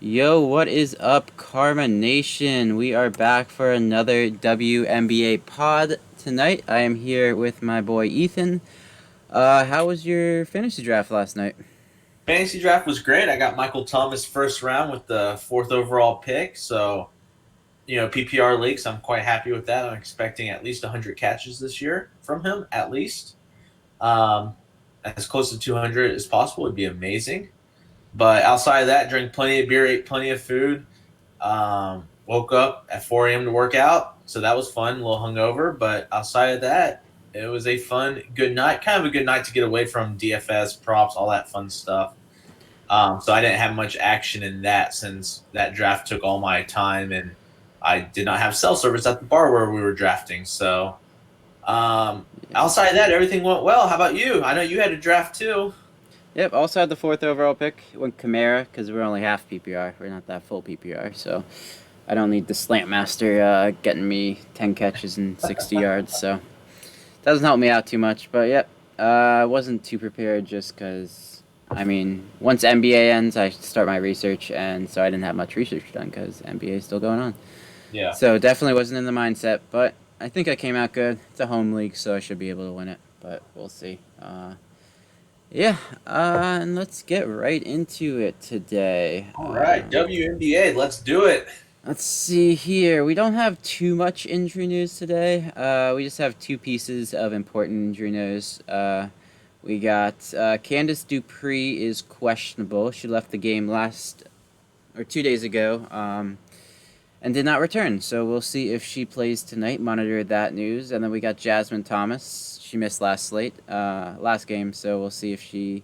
Yo, what is up, Karma Nation? We are back for another WNBA pod tonight. I am here with my boy Ethan. How was your fantasy draft last night? Fantasy draft was great. I got Michael Thomas first round with the fourth overall pick. So, PPR leagues, I'm quite happy with that. I'm expecting at least 100 catches this year from him, at least. Um, as close to 200 as possible would be amazing. But outside of that, drank plenty of beer, ate plenty of food. Woke up at 4 a.m. to work out. So that was fun, a little hungover. But outside of that, it was a fun, good night. Kind of a good night to get away from DFS, props, all that fun stuff. So I didn't have much action in that since that draft took all my time and I did not have cell service at the bar where we were drafting. So outside of that, everything went well. How about you? I know you had a draft too. Yep, also had the fourth overall pick. Went Kamara because we're only half PPR. We're not that full PPR, so I don't need the slant master getting me 10 catches and 60 yards. So doesn't help me out too much. But yep, I wasn't too prepared just because. I mean, once NBA ends, I start my research, and so I didn't have much research done because NBA is still going on. Yeah. So definitely wasn't in the mindset, but I think I came out good. It's a home league, so I should be able to win it, but we'll see. Yeah, and let's get right into it today. All right, WNBA, let's do it. Let's see here. We don't have too much injury news today. We just have two pieces of important injury news. We got Candice Dupree is questionable. She left the game 2 days ago, and did not return. So we'll see if she plays tonight. Monitor that news. And then we got Jasmine Thomas. She missed last game. So we'll see if she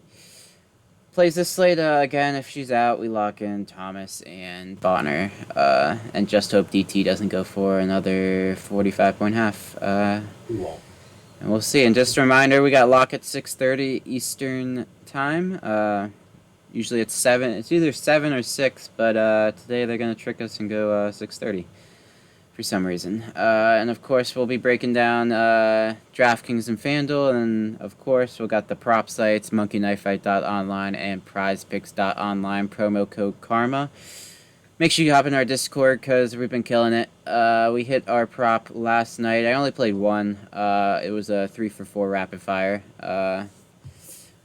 plays this slate again. If she's out, we lock in Thomas and Bonner, and just hope DT doesn't go for another 45-point half. Cool. And we'll see. And just a reminder, we got lock at 6:30 Eastern time. Usually it's 7. It's either 7 or 6, but today they're gonna trick us and go 6:30 for some reason. And of course we'll be breaking down DraftKings and FanDuel, and of course we'll got the prop sites, monkeyknifefight.online and prizepicks.online, promo code KARMA. Make sure you hop in our Discord because we've been killing it. We hit our prop last night. I only played one. It was a 3-for-4 rapid fire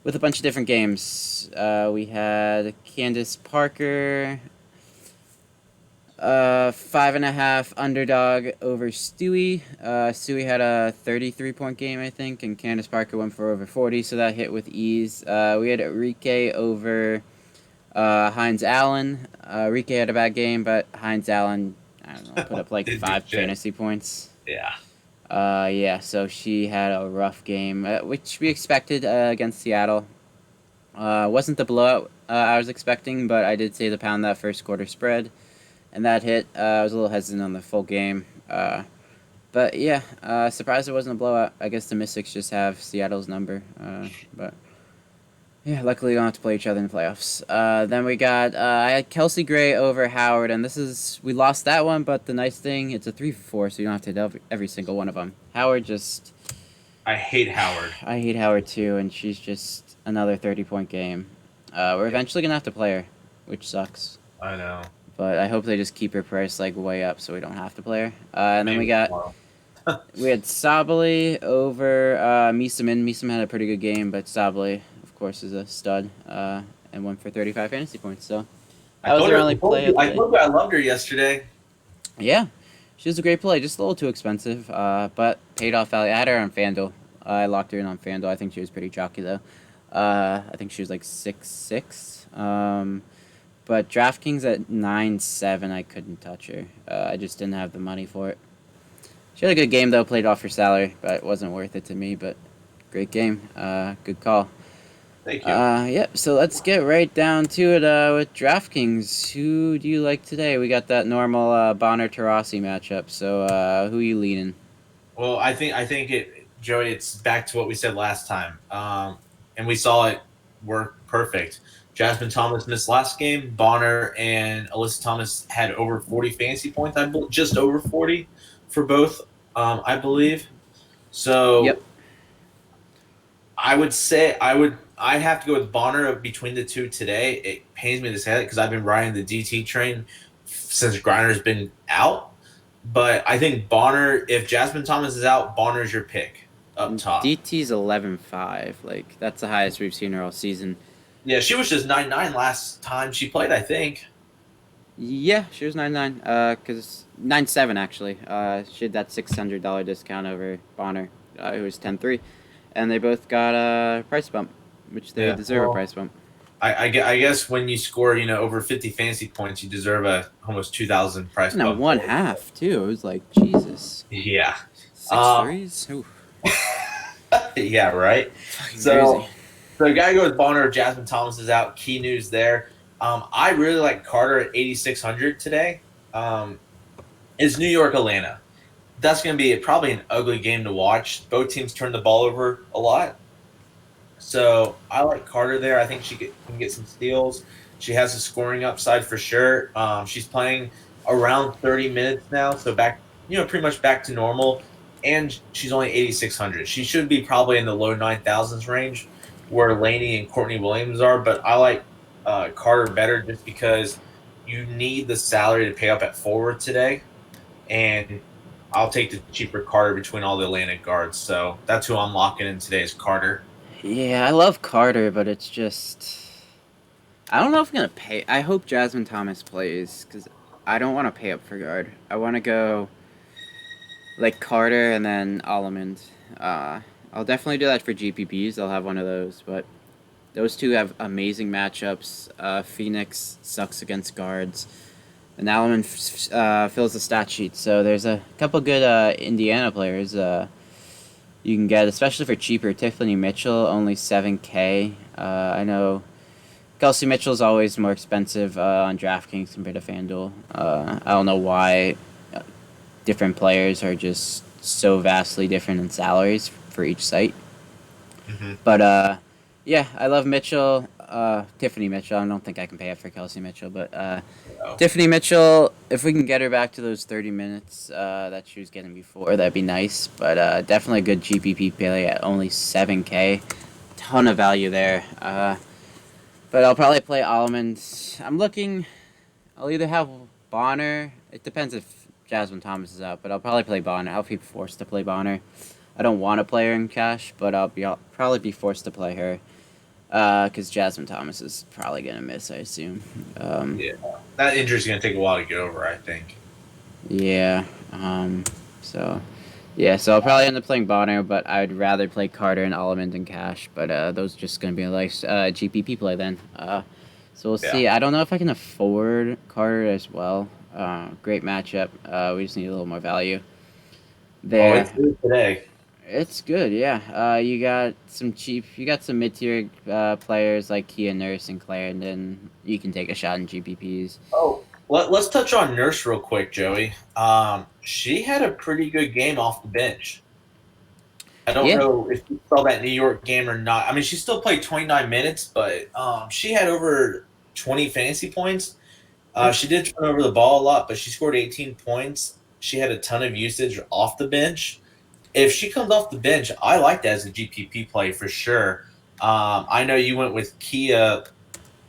with a bunch of different games. We had Candace Parker, 5.5 underdog over Stewie. Stewie had a 33-point game, I think, and Candace Parker went for over 40, so that hit with ease. We had Enrique over Hines Allen. Enrique had a bad game, but Hines Allen, I don't know, put up like 5 fantasy points. Yeah. Yeah, so she had a rough game, which we expected against Seattle. Wasn't the blowout I was expecting, but I did say to pound that first quarter spread, and that hit. I was a little hesitant on the full game. But yeah, surprised it wasn't a blowout. I guess the Mystics just have Seattle's number. But yeah, luckily we don't have to play each other in the playoffs. Then we got I had Kelsey Gray over Howard, and we lost that one. But the nice thing, it's a 3-for-4, so you don't have to hit every single one of them. Howard just. I hate Howard. I hate Howard too, and she's just another 30-point game. We're eventually gonna have to play her, which sucks. I know. But I hope they just keep her price like way up so we don't have to play her. And then Maybe tomorrow. we had Sabali over Misamin. Misamin had a pretty good game, but Sabali, of course, is a stud and went for 35 fantasy points. So that was their only play. I told you I loved her yesterday. Yeah, she was a great play. Just a little too expensive, but paid off value. I had her on FanDuel. I locked her in on FanDuel. I think she was pretty chalky though. I think she was like 6'6". But DraftKings at 9-7, I couldn't touch her. I just didn't have the money for it. She had a good game, though, played off her salary, but it wasn't worth it to me. But great game. Good call. Thank you. Yep, so let's get right down to it with DraftKings. Who do you like today? We got that normal Bonner-Tarasi matchup. So who are you leaning? Well, I think Joey, it's back to what we said last time. And we saw it work perfect. Jasmine Thomas missed last game. Bonner and Alyssa Thomas had over 40 fantasy points. Just over 40 for both, I believe. So Yep. I would say I would I have to go with Bonner between the two today. It pains me to say that because I've been riding the DT train since Griner's been out. But I think Bonner, if Jasmine Thomas is out, Bonner's your pick up And top. DT's 11-5. Like, that's the highest we've seen her all season. Yeah, she was just 9-9 last time she played, I think. Yeah, she was 9-9. Cause 9-7 actually. She had that $600 discount over Bonner, who was 10-3, and they both got a price bump, which they Yeah. deserve a price bump. I guess when you score, over 50 fantasy points, you deserve a almost 2,000 price No, bump. one half too. It was like Jesus. Yeah. Six threes. Ooh, Yeah, right. fucking So, crazy. so the guy goes Bonner. Jasmine Thomas is out. Key news there. I really like Carter at 8,600 today. It's New York Atlanta. That's going to be probably an ugly game to watch. Both teams turn the ball over a lot. So I like Carter there. I think she can get some steals. She has a scoring upside for sure. She's playing around 30 minutes now, so back, pretty much back to normal. And she's only 8,600. She should be probably in the low 9,000s range, where Laney and Courtney Williams are. But I like Carter better just because you need the salary to pay up at forward today, and I'll take the cheaper Carter between all the Atlanta guards. So that's who I'm locking in today is Carter. Yeah, I love Carter, but it's just I don't know if I'm gonna pay. I hope Jasmine Thomas plays because I don't want to pay up for guard. I want to go like Carter and then Almond. I'll definitely do that for GPPs. I'll have one of those, but those two have amazing matchups. Phoenix sucks against guards, and Almond fills the stat sheet. So there's a couple good Indiana players you can get, especially for cheaper. Tiffany Mitchell, only 7K. I know Kelsey Mitchell is always more expensive on DraftKings compared to FanDuel. I don't know why different players are just so vastly different in salaries for each site. Mm-hmm. But yeah, I love Mitchell. Tiffany Mitchell. I don't think I can pay up for Kelsey Mitchell, but Tiffany Mitchell, if we can get her back to those 30 minutes that she was getting before, that'd be nice. But definitely a good GPP play at only 7K. Ton of value there. But I'll probably play Almond. I'll either have Bonner. It depends if Jasmine Thomas is out, but I'll probably play Bonner. I'll be forced to play Bonner. I don't want to play her in cash, but I'll probably be forced to play her. Because Jasmine Thomas is probably going to miss, I assume. Yeah, that injury's going to take a while to get over, I think. Yeah. So, yeah, so I'll probably end up playing Bonner, but I'd rather play Carter and Almond in cash. But those are just going to be a nice GPP play then. So we'll see. I don't know if I can afford Carter as well. Great matchup. We just need a little more value there. Oh, it's good today. It's good, yeah. You got some mid-tier players like Kia Nurse and Clarendon. You can take a shot in GPPs. Oh, let's touch on Nurse real quick, Joey. She had a pretty good game off the bench. I don't know if you saw that New York game or not. I mean, she still played 29 minutes, but she had over 20 fantasy points. She did turn over the ball a lot, but she scored 18 points. She had a ton of usage off the bench. If she comes off the bench, I like that as a GPP play for sure. I know you went with Kia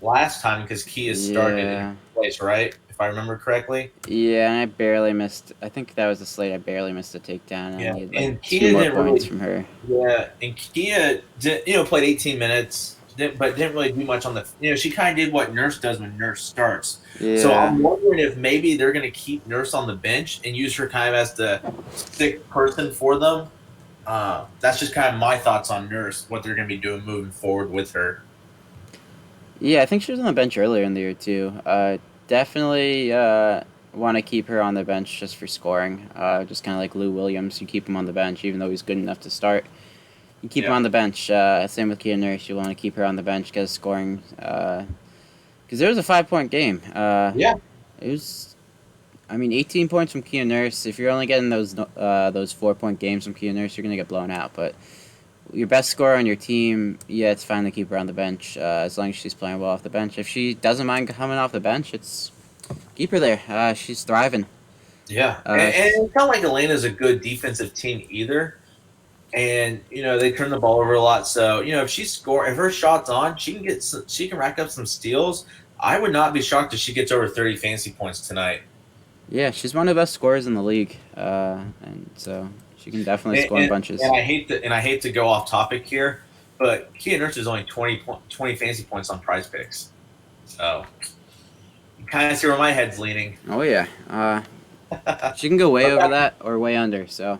last time because Kia started in place, right? If I remember correctly. Yeah, and I barely missed. I think that was the slate. I barely missed a takedown. Yeah, I need and like Kia 2 more didn't points really. from her. Yeah, and Kia played 18 minutes, but didn't really do much on the. She kind of did what Nurse does when Nurse starts. Yeah. So I'm wondering if maybe they're going to keep Nurse on the bench and use her kind of as the sixth person for them. That's just kind of my thoughts on Nurse, what they're going to be doing moving forward with her. Yeah, I think she was on the bench earlier in the year too. Definitely want to keep her on the bench just for scoring. Just kind of like Lou Williams, you keep him on the bench even though he's good enough to start. You keep him on the bench. Same with Kia Nurse. You want to keep her on the bench because scoring. Because there was a 5-point game. Yeah. It was. I mean, 18 points from Kia Nurse. If you're only getting those 4-point games from Kia Nurse, you're gonna get blown out. But your best scorer on your team, yeah, it's fine to keep her on the bench as long as she's playing well off the bench. If she doesn't mind coming off the bench, keep her there. She's thriving. Yeah, and it's not like Atlanta's a good defensive team either. and they turn the ball over a lot. So if her shot's on, she can rack up some steals. I would not be shocked if she gets over 30 fantasy points tonight. Yeah, she's one of the best scorers in the league, and so she can definitely score in bunches. And I hate to go off topic here, but Kia Nurse is only 20 fantasy points on Prize Picks. So you kind of see where my head's leaning. Oh yeah, she can go way over that or way under. So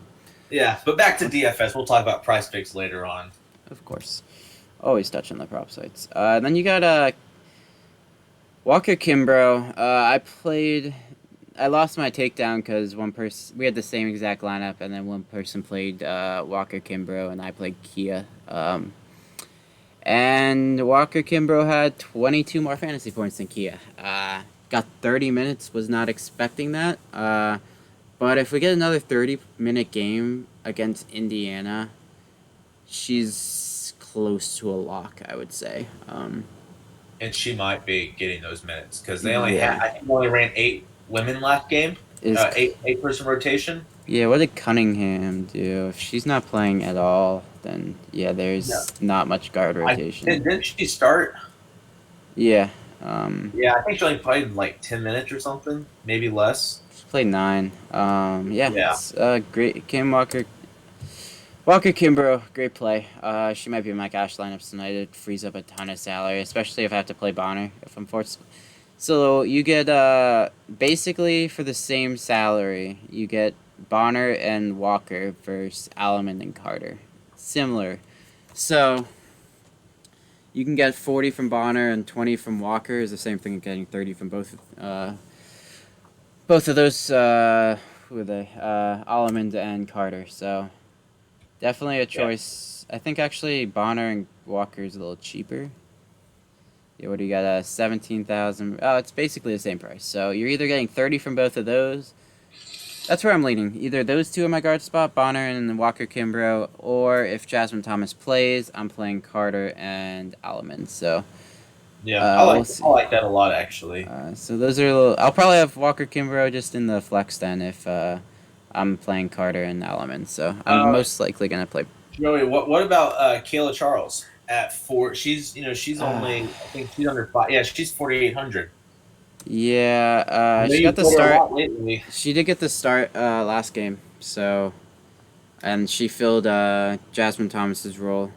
yeah, but back to DFS. We'll talk about Prize Picks later on. Of course, always touching the prop sites. Then you got Walker Kimbrough. I lost my takedown because we had the same exact lineup, and then one person played Walker Kimbrough, and I played Kia. And Walker Kimbrough had 22 more fantasy points than Kia. Got 30 minutes, was not expecting that. But if we get another 30-minute game against Indiana, she's close to a lock, I would say. And she might be getting those minutes because they only ran 8 women last game. 8-person rotation. Yeah, what did Cunningham do? If she's not playing at all, then there's not much guard rotation. Didn't she start? Yeah. I think she only played like 10 minutes or something, maybe less. She played 9. It's great. Walker Kimbrough, great play. She might be in my cash lineups tonight. It frees up a ton of salary, especially if I have to play Bonner if I'm forced. So you get basically for the same salary, you get Bonner and Walker versus Alleman and Carter. Similar. So you can get 40 from Bonner and 20 from Walker is the same thing as getting 30 from both of those, who are they? Alleman and Carter. So definitely a choice. I think actually Bonner and Walker is a little cheaper. Yeah, what do you got? 17,000. Oh, it's basically the same price. So you're either getting 30 from both of those. That's where I'm leaning. Either those two in my guard spot, Bonner and Walker Kimbrough, or if Jasmine Thomas plays, I'm playing Carter and Alleman. So I like that a lot actually. So those are I'll probably have Walker Kimbrough just in the flex then if I'm playing Carter and Alleman. So I'm most likely gonna play. Joey, what about Kayla Charles? At 4, she's only I think she's under 5. Yeah, she's 4,800. Yeah, she got the start. She did get the start last game, so and she filled Jasmine Thomas's role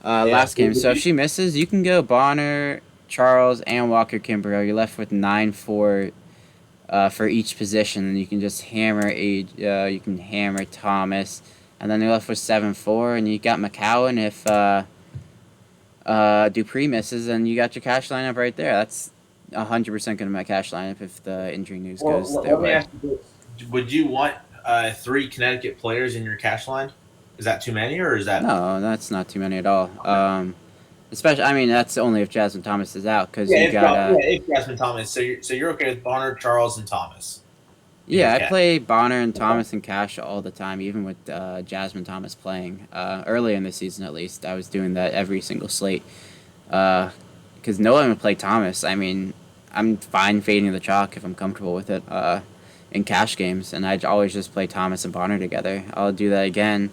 last game. So if she misses, you can go Bonner, Charles, and Walker Kimbrough. You're left with 9-4 for each position, and you can just hammer you can hammer Thomas, and then you're left with 7-4, and you got McCowan if Dupree misses, and you got your cash lineup right there. That's 100% going to be my cash lineup if the injury news goes their way. Would you want 3 Connecticut players in your cash line? Is that too many, or is that? No, that's not too many at all. Especially, that's only if Jasmine Thomas is out because if Jasmine Thomas. So you're okay with Bonner, Charles, and Thomas. Yeah, I play Bonner and Thomas in cash all the time, even with Jasmine Thomas playing. Early in the season, at least, I was doing that every single slate. Because no one would play Thomas. I'm fine fading the chalk if I'm comfortable with it in cash games, and I'd always just play Thomas and Bonner together. I'll do that again.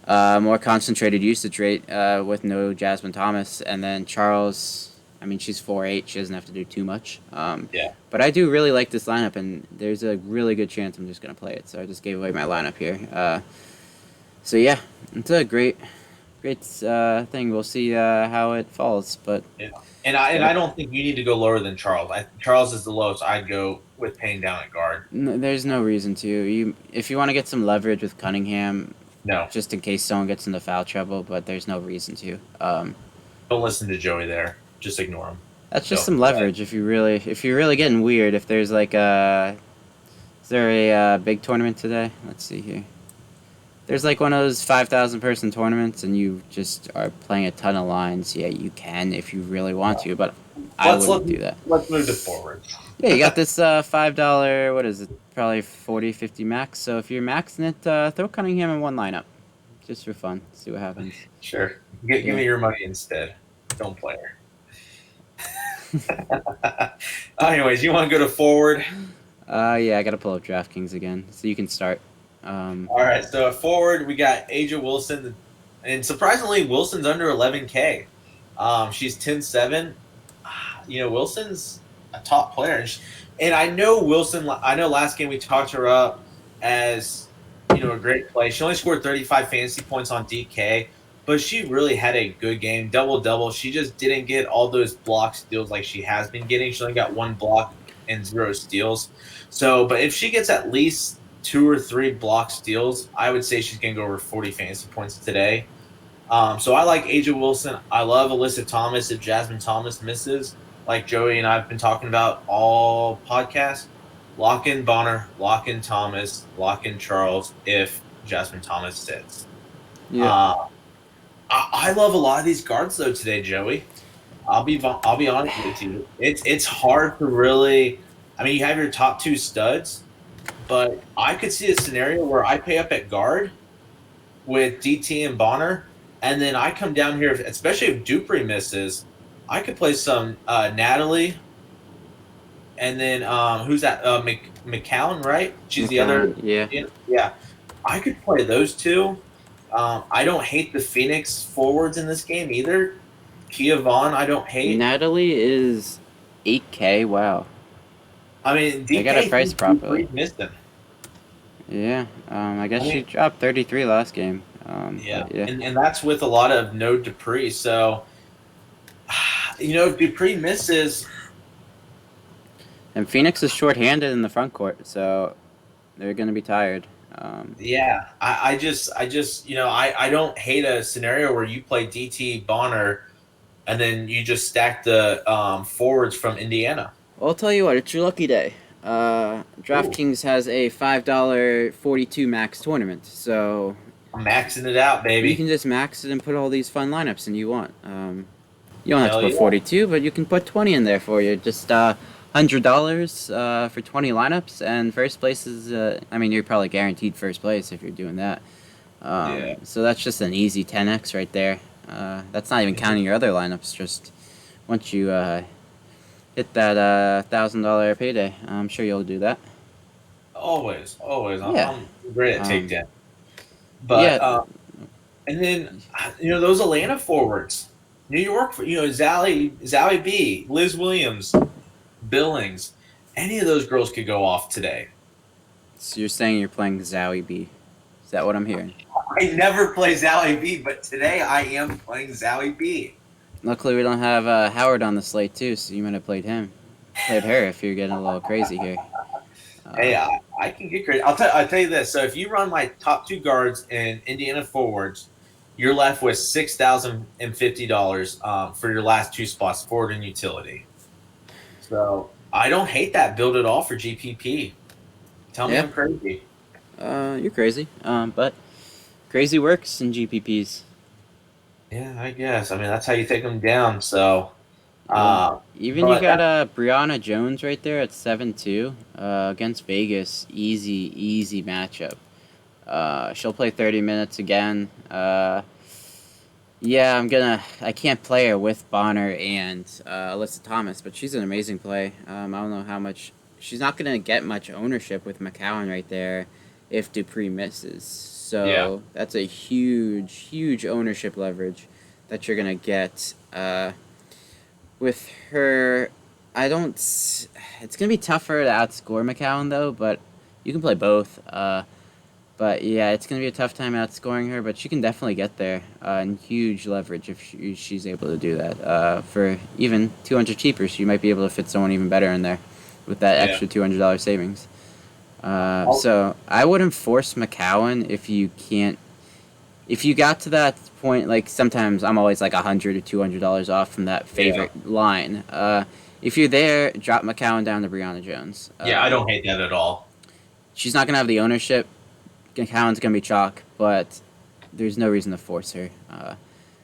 More concentrated usage rate with no Jasmine Thomas, and then Charles. She's 4'8". She doesn't have to do too much. But I do really like this lineup, and there's a really good chance I'm just going to play it. So I just gave away my lineup here. So yeah, it's a great thing. We'll see how it falls. But and I don't think you need to go lower than Charles. Charles is the lowest. I'd go with paying down at guard. No, there's no reason to. If you want to get some leverage with Cunningham, no, just in case someone gets into foul trouble. But there's no reason to. Don't listen to Joey there. Just ignore him. That's just some leverage if you're really getting weird. If there's is there a big tournament today? Let's see here. There's one of those 5,000 person tournaments, and you just are playing a ton of lines. Yeah, you can if you really want to, but I wouldn't do that. Let's move it forward. Yeah, you got this $5. What is it? Probably 40, 50 max. So if you're maxing it, throw Cunningham in one lineup, just for fun. See what happens. Sure. Give me your money instead. Don't play her. Anyways, you want to go to forward? Yeah, I gotta pull up DraftKings again, so you can start. All right, so at forward we got Aja Wilson, and surprisingly, Wilson's under 11K. She's 10-7. Wilson's a top player, and I know Wilson. I know last game we talked her up as a great play. She only scored 35 fantasy points on DK, but she really had a good game, double. She just didn't get all those block steals like she has been getting. She only got 1 block and 0 steals. So, but if she gets at least 2 or 3 block steals, I would say she's going to go over 40 fantasy points today. So I like Aja Wilson. I love Alyssa Thomas if Jasmine Thomas misses, like Joey and I have been talking about all podcast. Lock in Bonner, lock in Thomas, lock in Charles if Jasmine Thomas sits. Yeah. I love a lot of these guards though today, Joey. I'll be honest with you. It's hard to really. I mean, you have your top 2 studs, but I could see a scenario where I pay up at guard with DT and Bonner, and then I come down here, especially if Dupree misses, I could play some Natalie, and then who's that? McCowan, right? She's the other. Yeah. Yeah. I could play those 2. I don't hate the Phoenix forwards in this game either. Kia Vaughn, I don't hate. Natalie is 8K. Wow. I mean, DK, they got a price properly. Missed him. Yeah. I guess she dropped 33 last game. Yeah. Yeah. And that's with a lot of no Dupree. So, if Dupree misses. And Phoenix is shorthanded in the front court, so they're going to be tired. Yeah, I just I don't hate a scenario where you play DT Bonner, and then you just stack the forwards from Indiana. Well, I'll tell you what, it's your lucky day. DraftKings has a $5.42 max tournament, so I'm maxing it out, baby. you can just max it and put all these fun lineups in you want. You don't have to Hell put yeah. 42, but you can put 20 in there for you. Just $100 for 20 lineups, and first place is. You're probably guaranteed first place if you're doing that. Yeah. So that's just an easy 10x right there. That's not even counting your other lineups. Just once you hit that $1,000 payday, I'm sure you'll do that. Always. Yeah. I'm great at takedown. But Yeah. and then those Atlanta forwards, New York, Zowie B, Liz Williams, Billings, any of those girls could go off today. So you're saying you're playing Zowie B? Is that what I'm hearing? I never play Zowie B, but today I am playing Zowie B. Luckily, we don't have Howard on the slate too, so you might have played him. Played her if you're getting a little crazy here. Hey, I can get crazy. I'll tell you this. So if you run my top 2 guards and Indiana forwards, you're left with $6,050 for your last 2 spots, forward and utility. So I don't hate that build at all for GPP. Tell me I'm crazy. You're crazy. But crazy works in GPPs. Yeah, I guess. I mean, that's how you take them down. So, Even you got Brianna Jones right there at 7-2 against Vegas. Easy matchup. She'll play 30 minutes again. Yeah, I can't play her with Bonner and Alyssa Thomas, but she's an amazing play. I don't know how much. She's not gonna get much ownership with McCowan right there if Dupree misses. So that's a huge ownership leverage that you're gonna get with her. It's gonna be tougher to outscore McCowan though, but you can play both. But yeah, it's going to be a tough time outscoring her, but she can definitely get there. And huge leverage if she's able to do that. For even 200 cheaper, she might be able to fit someone even better in there with that extra $200 savings. So I wouldn't force McCowan if you can't. If you got to that point, like sometimes I'm always like $100 or $200 off from that favorite line. If you're there, drop McCowan down to Brianna Jones. I don't hate that at all. She's not going to have the ownership. McCowan's going to be chalk, but there's no reason to force her.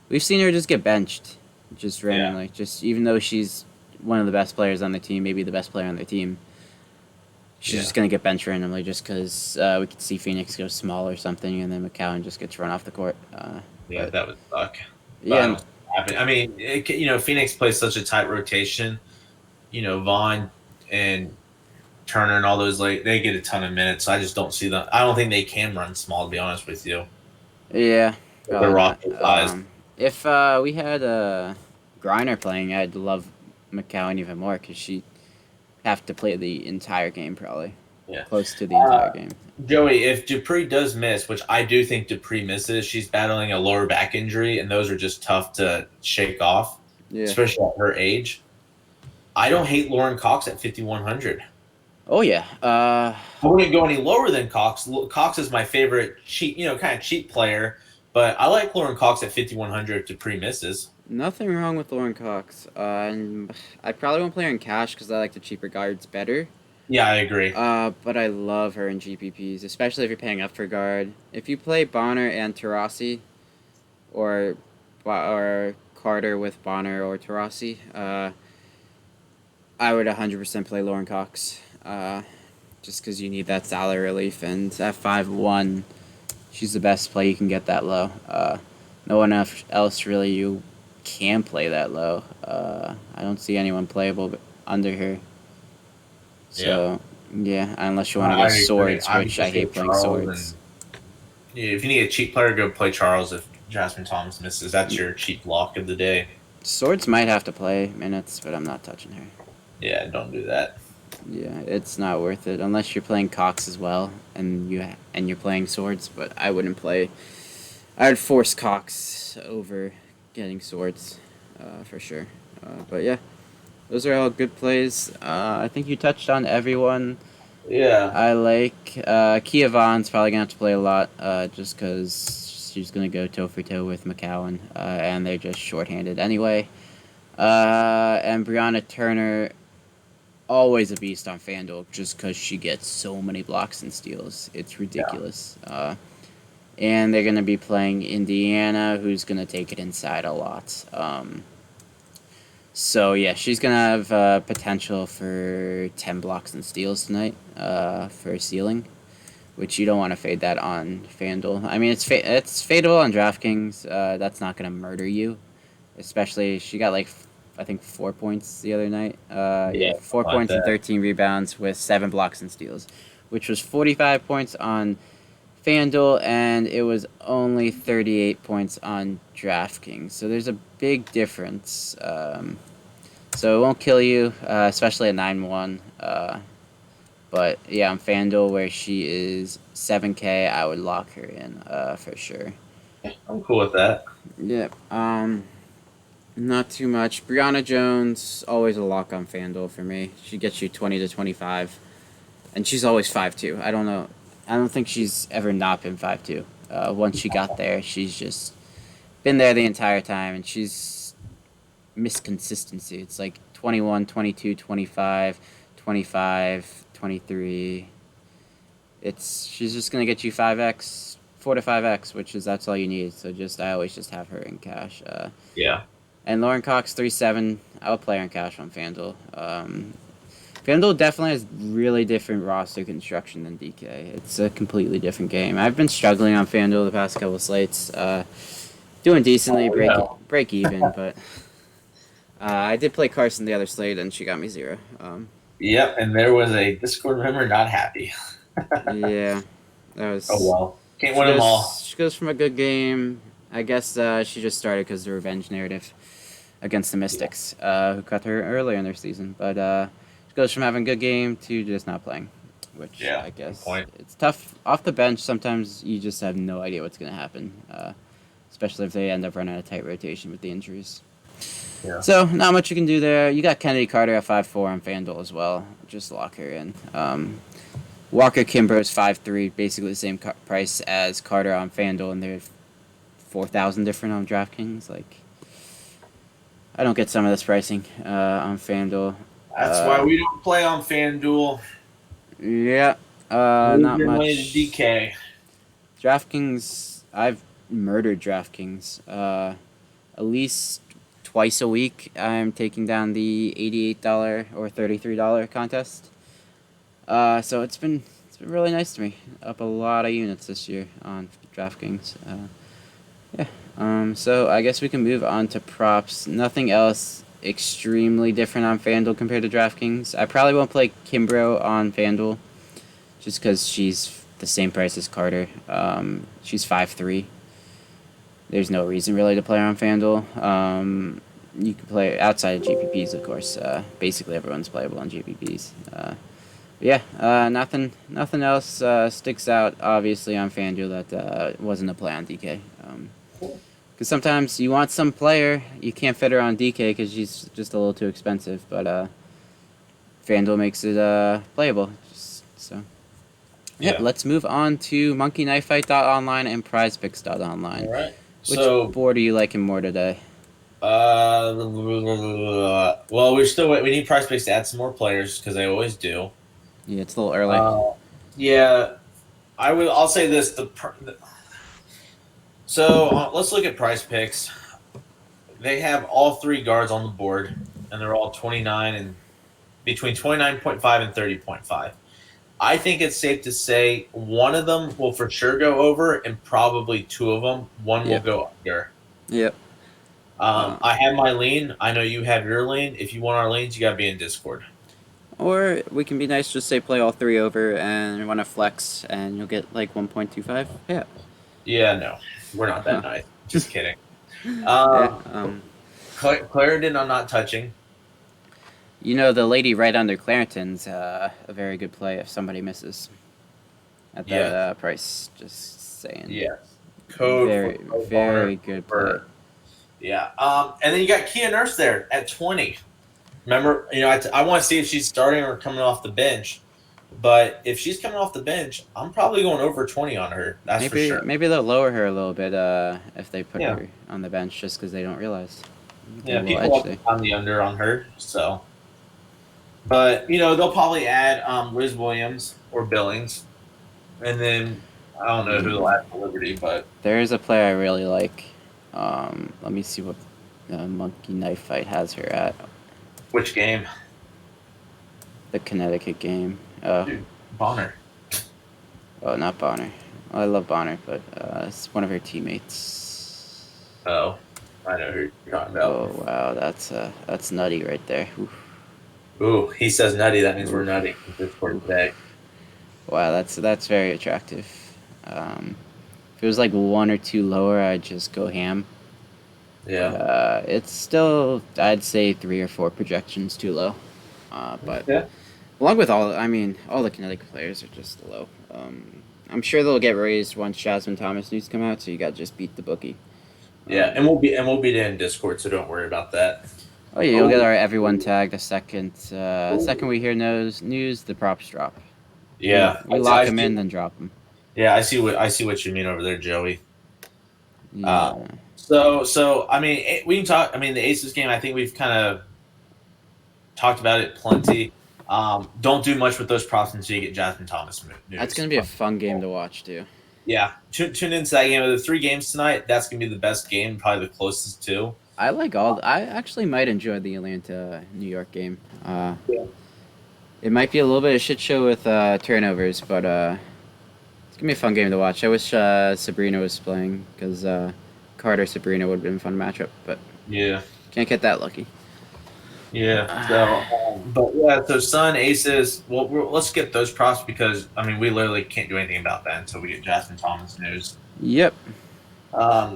We've seen her just get benched, just randomly. Just even though she's one of the best players on the team, maybe the best player on their team, she's just going to get benched randomly just because we could see Phoenix go small or something, and then McCowan just gets run off the court. That would suck. Yeah. I mean, Phoenix plays such a tight rotation. Vaughn and Turner and all those, like, they get a ton of minutes. So I just don't see them. I don't think they can run small, to be honest with you. Yeah, With their probably not. roster size. If we had Griner playing, I'd love McCowan even more because she'd have to play the entire game probably. Yeah. Close to the entire game. Joey, if Dupree does miss, which I do think Dupree misses, she's battling a lower back injury, and those are just tough to shake off, especially at her age. I don't hate Lauren Cox at 5,100. Oh yeah. I wouldn't go any lower than Cox. Cox is my favorite cheap, kind of cheap player, but I like Lauren Cox at 5,100 if Dupree misses. Nothing wrong with Lauren Cox. And I probably won't play her in cash because I like the cheaper guards better. Yeah, I agree. But I love her in GPPs, especially if you're paying up for guard. If you play Bonner and Taurasi, or Carter with Bonner or Taurasi, I would 100% play Lauren Cox. Just because you need that salary relief, and at 5'1", she's the best play you can get that low. No one else really you can play that low. I don't see anyone playable under her. So, yeah, unless you want to go swords, which I hate playing swords. If you need a cheap player, go play Charles if Jasmine Thomas misses. That's your cheap lock of the day. Swords might have to play minutes, but I'm not touching her. Yeah, don't do that. Yeah, it's not worth it unless you're playing Cox as well and you're playing swords. But I wouldn't play. I would force Cox over getting swords, for sure. But yeah, those are all good plays. I think you touched on everyone. Yeah. I like Kia Vaughn's probably gonna have to play a lot, just because she's gonna go toe for toe with McCowan, and they're just shorthanded anyway. And Brianna Turner, always a beast on FanDuel just because she gets so many blocks and steals. It's ridiculous. Yeah. And they're going to be playing Indiana, who's going to take it inside a lot. So, yeah, she's going to have potential for 10 blocks and steals tonight for ceiling, which you don't want to fade that on FanDuel. I mean, it's fadeable on DraftKings. That's not going to murder you, especially she got like I think 4 points the other night. 4 points and 13 rebounds with 7 blocks and steals, which was 45 points on FanDuel, and it was only 38 points on DraftKings. So there's a big difference. So it won't kill you, especially at 9-1. But yeah, on FanDuel, where she is 7K, I would lock her in for sure. I'm cool with that. Yeah. Not too much. Brianna Jones, always a lock on FanDuel for me. She gets you 20 to 25. And she's always 5'2". I don't know. I don't think she's ever not been 5'2". Once she got there, she's just been there the entire time. And she's missed consistency. It's like 21, 22, 25, 25, 23. She's just going to get you 5x, 4 to 5x, that's all you need. So I always just have her in cash. Yeah. And Lauren Cox 3-7. I'll play her in cash on FanDuel. FanDuel definitely has really different roster construction than DK. It's a completely different game. I've been struggling on FanDuel the past couple of slates. Doing decently, break even, but I did play Carson the other slate, and she got me 0. Yep, and there was a Discord member not happy. Yeah, that was. Oh well, can't win them all. She goes from a good game. I guess she just started because of the revenge narrative against the Mystics, who cut her earlier in their season. But she goes from having a good game to just not playing, which I guess it's tough. Off the bench, sometimes you just have no idea what's going to happen, especially if they end up running a tight rotation with the injuries. Yeah. So, not much you can do there. You got Kennedy Carter at 5'4" on FanDuel as well. Just lock her in. Walker Kimbrough is 5'3", basically the same price as Carter on FanDuel, and they're 4,000 different on DraftKings. Like, I don't get some of this pricing on FanDuel. That's why we don't play on FanDuel. Yeah, not much. Money to DK. DraftKings, I've murdered DraftKings. At least twice a week, I'm taking down the $88 or $33 contest. So it's been really nice to me. Up a lot of units this year on DraftKings. Yeah. So I guess we can move on to props. Nothing else extremely different on FanDuel compared to DraftKings. I probably won't play Kimbrough on FanDuel just because she's the same price as Carter. She's 5'3". There's no reason really to play her on FanDuel. You can play outside of GPPs, of course. Basically, everyone's playable on GPPs. Nothing else sticks out obviously on FanDuel that wasn't a play on DK. Because sometimes you want some player, you can't fit her on DK because she's just a little too expensive. But FanDuel makes it playable. Yeah. Let's move on to monkeyknifefight.online and prizepicks.online. All right. Which board are you liking more today? Well, we need Prize Picks to add some more players because they always do. Yeah, it's a little early. Yeah, I'll say this. Let's look at Prize Picks. They have all 3 guards on the board, and they're all 29 and between 29.5 and 30.5. I think it's safe to say one of them will for sure go over, and probably 2 of them. One will go under. Yep. I have my lean. I know you have your lean. If you want our leans, you got to be in Discord. Or we can be nice, just say play all 3 over and want to flex, and you'll get like 1.25. Yeah. Yeah, no. We're not that nice. Just kidding. Clarendon, I'm not touching. You know, the lady right under Clarendon's a very good play if somebody misses at that price. Just saying. Yeah. Very good play. Yeah. And then you got Kia Nurse there at 20. Remember, I want to see if she's starting or coming off the bench. But if she's coming off the bench, I'm probably going over 20 on her. That's for sure. Maybe they'll lower her a little bit if they put her on the bench just because they don't realize. Yeah, people like on the under on her. So, but they'll probably add Liz Williams or Billings, and then I don't know who they'll add for Liberty, but there is a player I really like. Let me see what Monkey Knife Fight has her at. Which game? The Connecticut game. Dude, Bonner. Oh, not Bonner. I love Bonner, but it's one of her teammates. Oh, I know who you're talking about. Oh wow, that's nutty right there. Oof. Ooh, he says nutty. That means we're nutty. This for today. Wow, that's very attractive. If it was like 1 or 2 lower, I'd just go ham. Yeah. It's still, I'd say 3 or 4 projections too low. But along with all the Connecticut players are just low. I'm sure they'll get raised once Jasmine Thomas news come out, so you got to just beat the bookie. Yeah, and we'll be in Discord, so don't worry about that. Oh yeah, you'll get our everyone tag the second we hear news, the props drop. Yeah, we lock them in, then drop them. Yeah, I see what you mean over there, Joey. Yeah. So we can talk. The Aces game. I think we've kind of talked about it plenty. Don't do much with those props until you get Jasmine Thomas news. That's gonna be a fun game to watch too. Yeah, tune into that game. Of the 3 games tonight, that's gonna be the best game, probably the closest to. I actually might enjoy the Atlanta New York game. It might be a little bit of shit show with turnovers, but it's gonna be a fun game to watch. I wish Sabrina was playing because Carter Sabrina would have been a fun matchup, but can't get that lucky. Yeah. So Sun Aces. Well, let's skip those props because we literally can't do anything about that until we get Jasmine Thomas news. Yep.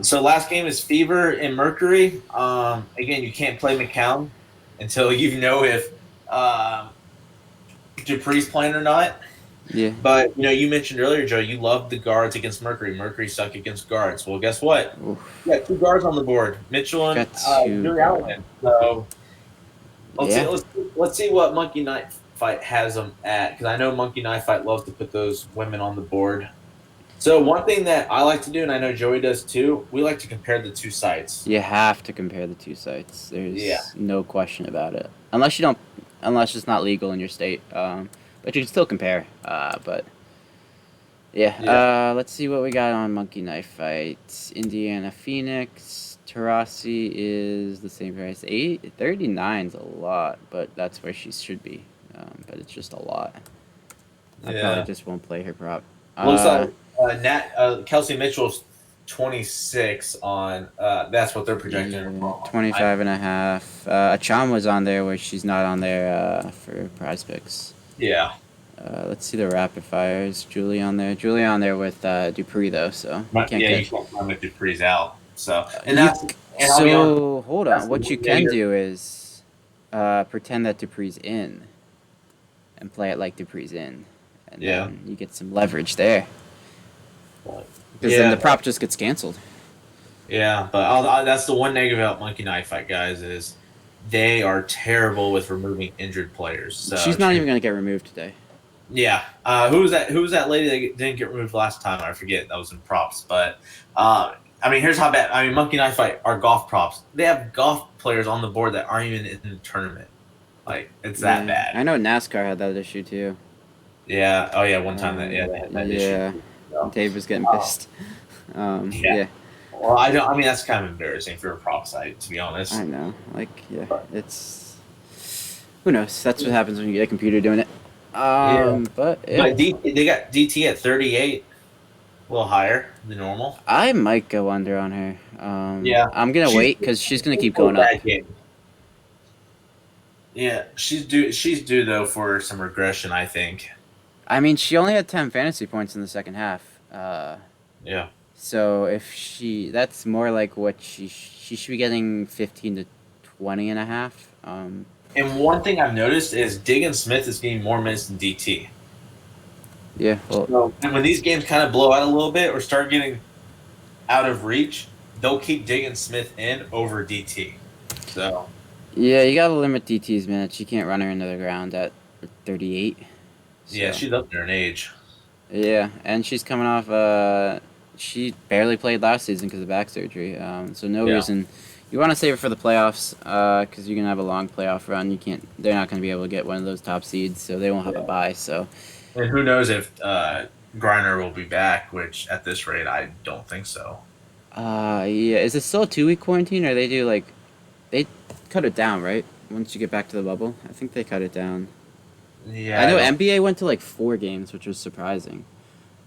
So last game is Fever and Mercury. Again, you can't play McCown until you know if Dupree's playing or not. Yeah. But you mentioned earlier, Joe, you love the guards against Mercury. Mercury suck against guards. Well, guess what? Oof. You got 2 guards on the board, Mitchell and Yuri Allen. So let's see what Monkey Knife Fight has them at, because I know Monkey Knife Fight loves to put those women on the board. So one thing that I like to do, and I know Joey does too, we like to compare the 2 sites. You have to compare the 2 sites. There's no question about it. Unless it's not legal in your state. But you can still compare. Let's see what we got on Monkey Knife Fight. Indiana Phoenix. Tarasi is the same price. 39's a lot, but that's where she should be. But it's just a lot. I probably just won't play her prop. Looks like Kelsey Mitchell's 26 on. That's what they're projecting her Yeah, from. 25.5. Acham was on there where she's not on there for prize picks. Yeah. Let's see the rapid fires. Julie on there. Julie on there with Dupree though, so you But can't yeah, get. you can't run with Dupree's out. So and You that's and I'll be honest, so hold that's on. the What you one can negative. do is pretend that Dupree's in and play it like Dupree's in, and Yeah. then you get some leverage there. But, Because then yeah. the prop just gets canceled. Yeah, but that's the one negative about Monkey Knife Fight, guys, is they are terrible with removing injured players. So She's not even gonna get removed today. yeah, who was that? Who was that lady that didn't get removed last time? I forget. That was in props. But I mean, here's how bad. I mean, Monkey Knife Fight are golf props. They have golf players on the board that aren't even in the tournament. Like it's that Yeah, I bad. know NASCAR had that issue too. Yeah. Oh yeah. One time they had that issue. Yeah, So, Dave was getting uh, pissed. yeah. Yeah, Well, I don't. I mean, that's kind of embarrassing for a prop site, to be honest. I know. Like, yeah, it's who knows. That's what happens when you get a computer doing it. Yeah. But yeah, But they got DT at 38, a little higher than normal. I might go under on her. Yeah, I'm gonna she's wait because she's gonna keep for a going up. bad game. Yeah, she's due. She's due though for some regression, I think. I mean, she only had 10 fantasy points in the second half. Yeah, So if that's more like what she should be getting 15 to 20 and a half. and one thing I've noticed is Diggin Smith is getting more minutes than DT. Yeah, well, So, and when these games kind of blow out a little bit or start getting out of reach, they'll keep Diggin Smith in over DT. So yeah, you gotta limit DT's minutes. You can't run her into the ground at 38. So, yeah, she's up there in age. yeah, and she's coming off. She barely played last season because of back surgery. So no Yeah. reason. You want to save it for the playoffs, because you're gonna have a long playoff run. You can't. They're not gonna be able to get one of those top seeds, so they won't have a bye. So, And who knows if Griner will be back? Which at this rate, I don't think so. yeah. Is it still a 2-week quarantine, or they do like, they cut it down, right? Once you get back to the bubble, I think they cut it down. Yeah, I know don't- NBA went to like 4 games, which was surprising.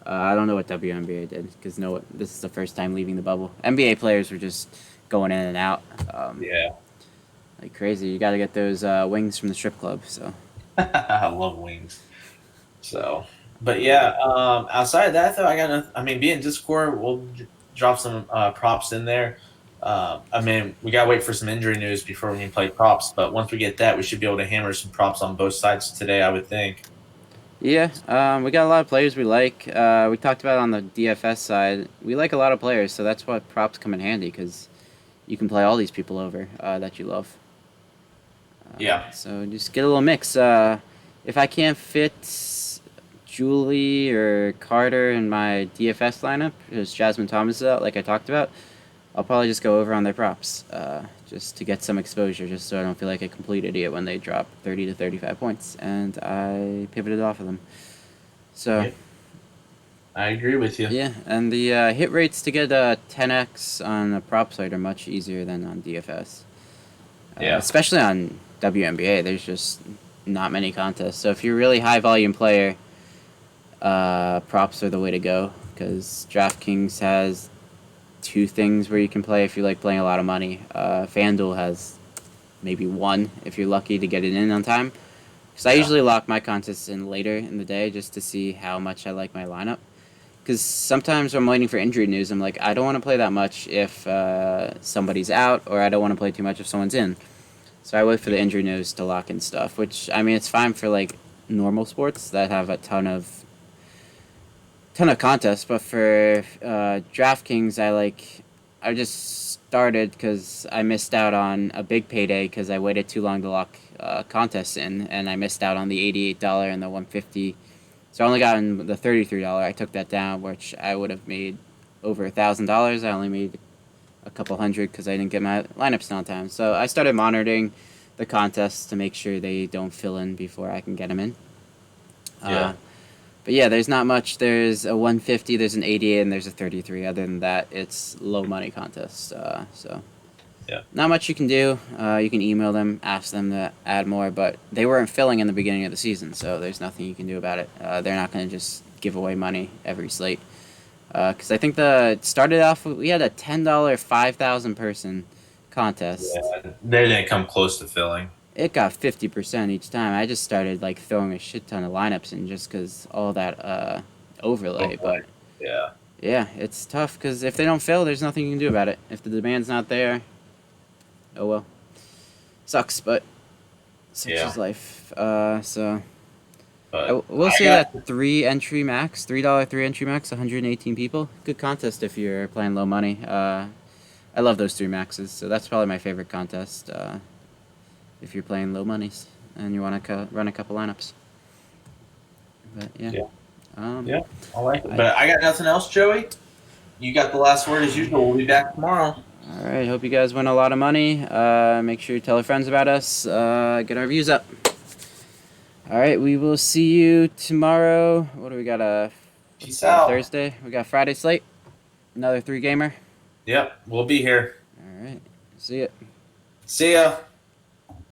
I don't know what WNBA did because this is the first time leaving the bubble. NBA players were just going in and out, yeah. like crazy. You got to get those wings from the strip club. So I love wings. So, but yeah, outside of that though, I got. I mean, being Discord, we'll drop some props in there. I mean, we gotta wait for some injury news before we can play props. But once we get that, we should be able to hammer some props on both sides today. I would think. yeah, we got a lot of players we like. We talked about on the DFS side. We like a lot of players, so that's why props come in handy because you can play all these people over that you love. Yeah. So just get a little mix. If I can't fit Julie or Carter in my DFS lineup, because Jasmine Thomas is out, like I talked about, I'll probably just go over on their props, just to get some exposure, just so I don't feel like a complete idiot when they drop 30 to 35 points, and I pivoted off of them. So, Yep. I agree with you. yeah, and the hit rates to get 10x on a prop site are much easier than on DFS. Yeah. Especially on WNBA, there's just not many contests. So if you're a really high volume player, props are the way to go because DraftKings has 2 things where you can play if you like playing a lot of money. FanDuel has maybe 1 if you're lucky to get it in on time. Because I usually lock my contests in later in the day just to see how much I like my lineup. Because sometimes when I'm waiting for injury news, I'm like, I don't want to play that much if somebody's out, or I don't want to play too much if someone's in. So I wait for the injury news to lock in stuff, which, I mean, it's fine for, like, normal sports that have a ton of contests, but for DraftKings, I just started because I missed out on a big payday because I waited too long to lock contests in, and I missed out on the $88 and the $150. So I only got in the $33. I took that down, which I would have made over $1,000. I only made a couple hundred because I didn't get my lineups on time. So I started monitoring the contests to make sure they don't fill in before I can get them in. Yeah. But yeah, there's not much. There's a 150, there's an 88, and there's a 33. Other than that, it's low money contests. So Yeah. not much you can do. You can email them, ask them to add more, but they weren't filling in the beginning of the season, so there's nothing you can do about it. They're not going to just give away money every slate. Because I think it started off we had a $10 5,000 person contest. Yeah, they didn't come close to filling. It got 50% each time. I just started like throwing a shit ton of lineups in just because all that overlay. Okay. But Yeah. yeah, it's tough because if they don't fill, there's nothing you can do about it. If the demand's not there, oh well. Sucks, but such Yeah. is life. So I But will I say got that $3 3 entry max, 118 people. Good contest if you're playing low money. I love those 3 maxes, so that's probably my favorite contest. If you're playing low monies and you want to run a couple lineups. But yeah. Yeah. Um, Yeah, I like it. But I got nothing else, Joey. You got the last word as usual. We'll be back tomorrow. All right. Hope you guys win a lot of money. Make sure you tell your friends about us. Get our views up. All right. We will see you tomorrow. What do we got? Peace out. Thursday. We got Friday slate. Another 3 gamer. Yep, we'll be here. All right. See ya. See ya.